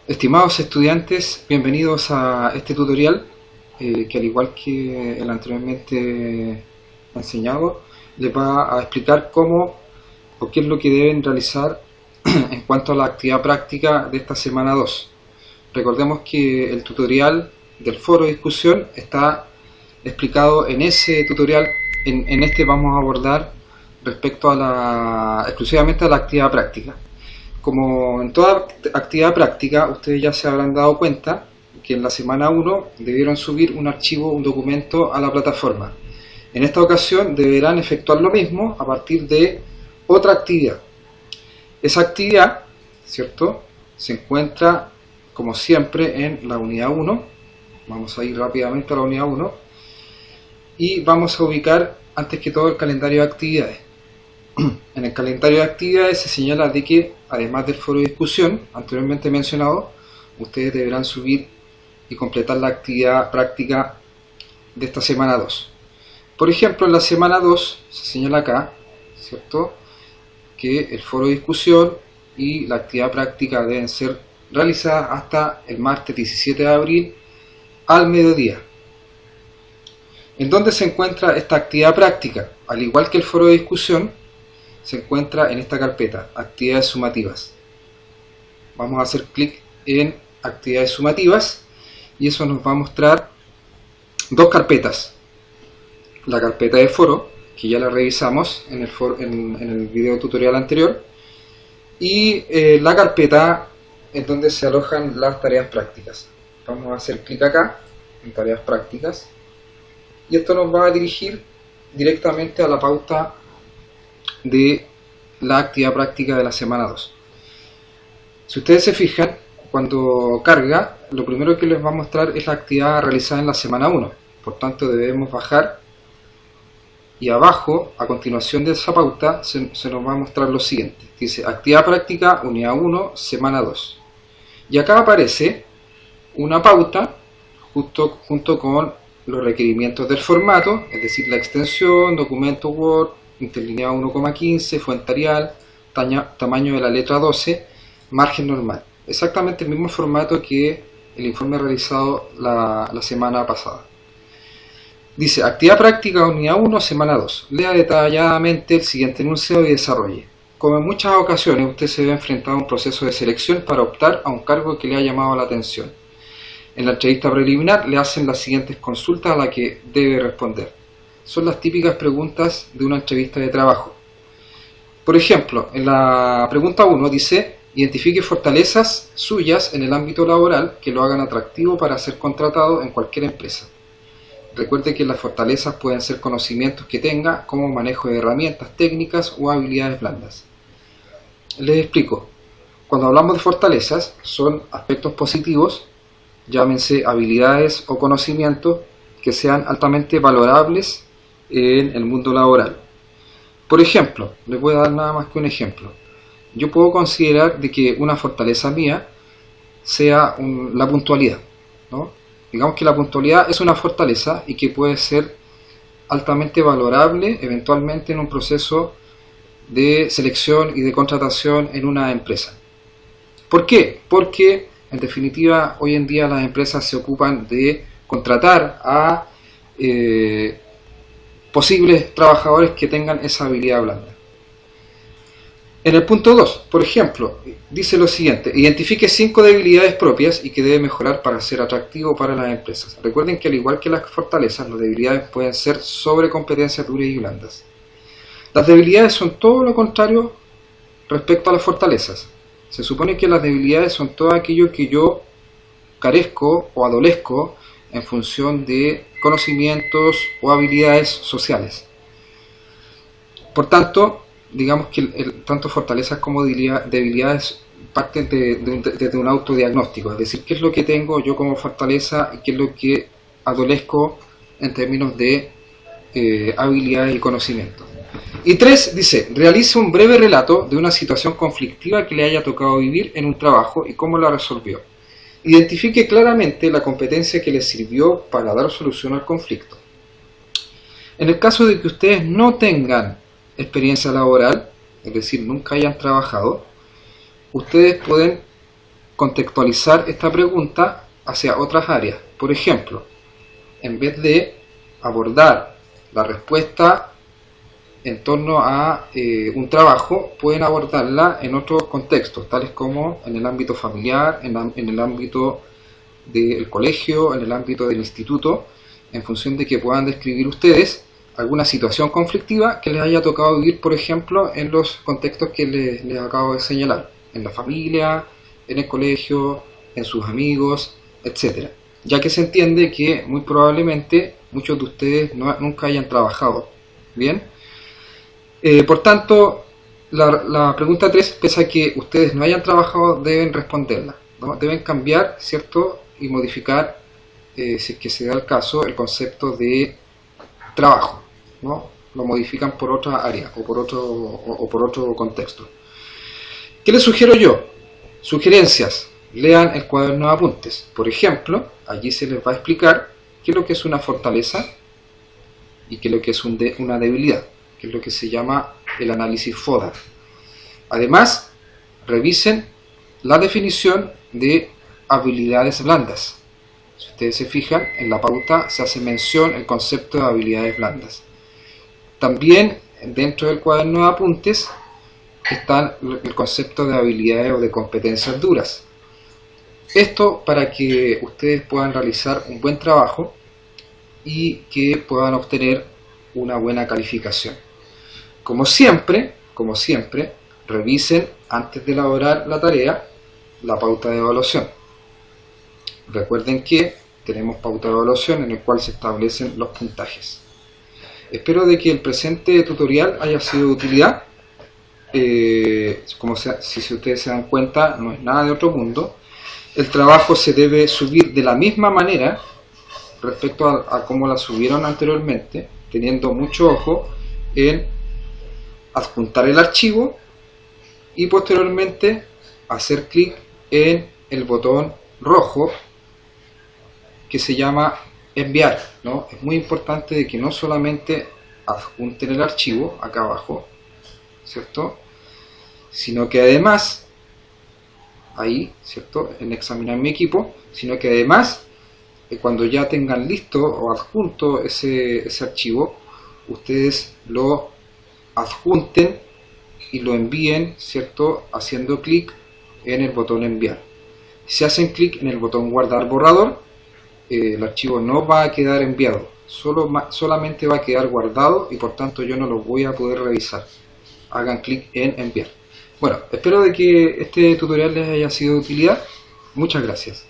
Estimados estudiantes, bienvenidos a este tutorial que al igual que el anteriormente enseñado les va a explicar cómo o qué es lo que deben realizar en cuanto a la actividad práctica de esta semana 2. Recordemos que el tutorial del foro de discusión está explicado en ese tutorial. En este vamos a abordar respecto a exclusivamente a la actividad práctica. Como en toda actividad práctica, ustedes ya se habrán dado cuenta que en la semana 1 debieron subir un archivo, un documento a la plataforma. En esta ocasión deberán efectuar lo mismo a partir de otra actividad. Esa actividad, ¿cierto?, se encuentra como siempre en la unidad 1. Vamos a ir rápidamente a la unidad 1 y vamos a ubicar antes que todo el calendario de actividades. En el calendario de actividades se señala de que, además del foro de discusión anteriormente mencionado, ustedes deberán subir y completar la actividad práctica de esta semana 2. Por ejemplo, en la semana 2 se señala acá, ¿cierto?, que el foro de discusión y la actividad práctica deben ser realizadas hasta el martes 17 de abril al mediodía. ¿En dónde se encuentra esta actividad práctica? Al igual que el foro de discusión, se encuentra en esta carpeta, actividades sumativas. Vamos a hacer clic en actividades sumativas y eso nos va a mostrar dos carpetas. La carpeta de foro, que ya la revisamos en el video tutorial anterior, y la carpeta en donde se alojan las tareas prácticas. Vamos a hacer clic acá en tareas prácticas y esto nos va a dirigir directamente a la pauta de la actividad práctica de la semana 2. Si ustedes se fijan, cuando carga, lo primero que les va a mostrar es la actividad realizada en la semana 1. Por tanto, debemos bajar y abajo, a continuación de esa pauta, se nos va a mostrar lo siguiente. Dice actividad práctica, unidad 1, semana 2. Y acá aparece una pauta junto con los requerimientos del formato, es decir, la extensión, documento Word, interlineado 1,15, fuente Arial, tamaño de la letra 12, margen normal. Exactamente el mismo formato que el informe realizado la semana pasada. Dice, actividad práctica unidad 1, semana 2. Lea detalladamente el siguiente enunciado y desarrolle. Como en muchas ocasiones, usted se ve enfrentado a un proceso de selección para optar a un cargo que le ha llamado la atención. En la entrevista preliminar le hacen las siguientes consultas a las que debe responder. Son las típicas preguntas de una entrevista de trabajo. Por ejemplo, en la pregunta 1 dice, identifique fortalezas suyas en el ámbito laboral que lo hagan atractivo para ser contratado en cualquier empresa. Recuerde que las fortalezas pueden ser conocimientos que tenga, como manejo de herramientas técnicas o habilidades blandas. Les explico. Cuando hablamos de fortalezas, son aspectos positivos, llámense habilidades o conocimientos que sean altamente valorables en el mundo laboral. Por ejemplo, les voy a dar nada más que un ejemplo. Yo puedo considerar de que una fortaleza mía sea la puntualidad, ¿no? Digamos que la puntualidad es una fortaleza y que puede ser altamente valorable eventualmente en un proceso de selección y de contratación en una empresa. ¿Por qué? Porque en definitiva hoy en día las empresas se ocupan de contratar a posibles trabajadores que tengan esa habilidad blanda. En el punto 2, por ejemplo, dice lo siguiente: identifique 5 debilidades propias y que debe mejorar para ser atractivo para las empresas. Recuerden que al igual que las fortalezas, las debilidades pueden ser sobre competencias duras y blandas. Las debilidades son todo lo contrario respecto a las fortalezas. Se supone que las debilidades son todo aquello que yo carezco o adolezco en función de conocimientos o habilidades sociales. Por tanto, digamos que tanto fortalezas como debilidades parten de un autodiagnóstico, es decir, qué es lo que tengo yo como fortaleza y qué es lo que adolezco en términos de habilidades y conocimientos. Y 3 dice, realice un breve relato de una situación conflictiva que le haya tocado vivir en un trabajo y cómo la resolvió. Identifique claramente la competencia que le sirvió para dar solución al conflicto. En el caso de que ustedes no tengan experiencia laboral, es decir, nunca hayan trabajado, ustedes pueden contextualizar esta pregunta hacia otras áreas. Por ejemplo, en vez de abordar la respuesta en torno a un trabajo, pueden abordarla en otros contextos, tales como en el ámbito familiar, en el ámbito del colegio, en el ámbito del instituto, en función de que puedan describir ustedes alguna situación conflictiva que les haya tocado vivir, por ejemplo, en los contextos que les acabo de señalar, en la familia, en el colegio, en sus amigos, etcétera. Ya que se entiende que muy probablemente muchos de ustedes nunca hayan trabajado. Bien. Por tanto, la pregunta 3, pese a que ustedes no hayan trabajado, deben responderla, ¿no? Deben cambiar, ¿cierto? Y modificar, si es que se da el caso, el concepto de trabajo, ¿no? Lo modifican por otra área o por otro contexto. ¿Qué les sugiero yo? Sugerencias. Lean el cuaderno de apuntes. Por ejemplo, allí se les va a explicar qué es lo que es una fortaleza y qué es lo que es una debilidad, que es lo que se llama el análisis FODA. Además, revisen la definición de habilidades blandas. Si ustedes se fijan, en la pauta se hace mención el concepto de habilidades blandas. También dentro del cuaderno de apuntes está el concepto de habilidades o de competencias duras. Esto para que ustedes puedan realizar un buen trabajo y que puedan obtener una buena calificación. Como siempre, revisen antes de elaborar la tarea la pauta de evaluación. Recuerden que tenemos pauta de evaluación en el cual se establecen los puntajes. Espero de que el presente tutorial haya sido de utilidad. Si ustedes se dan cuenta, no es nada de otro mundo. El trabajo se debe subir de la misma manera respecto a cómo la subieron anteriormente, teniendo mucho ojo en adjuntar el archivo y posteriormente hacer clic en el botón rojo que se llama enviar, ¿no? Es muy importante de que no solamente adjunten el archivo acá abajo, ¿cierto? Sino que además, ahí, ¿cierto? En examinar mi equipo, sino que además, cuando ya tengan listo o adjunto ese archivo, ustedes lo adjunten y lo envíen, ¿cierto? Haciendo clic en el botón enviar. Si hacen clic en el botón guardar borrador, el archivo no va a quedar enviado, solamente va a quedar guardado y por tanto yo no lo voy a poder revisar. Hagan clic en enviar. Bueno, espero de que este tutorial les haya sido de utilidad. Muchas gracias.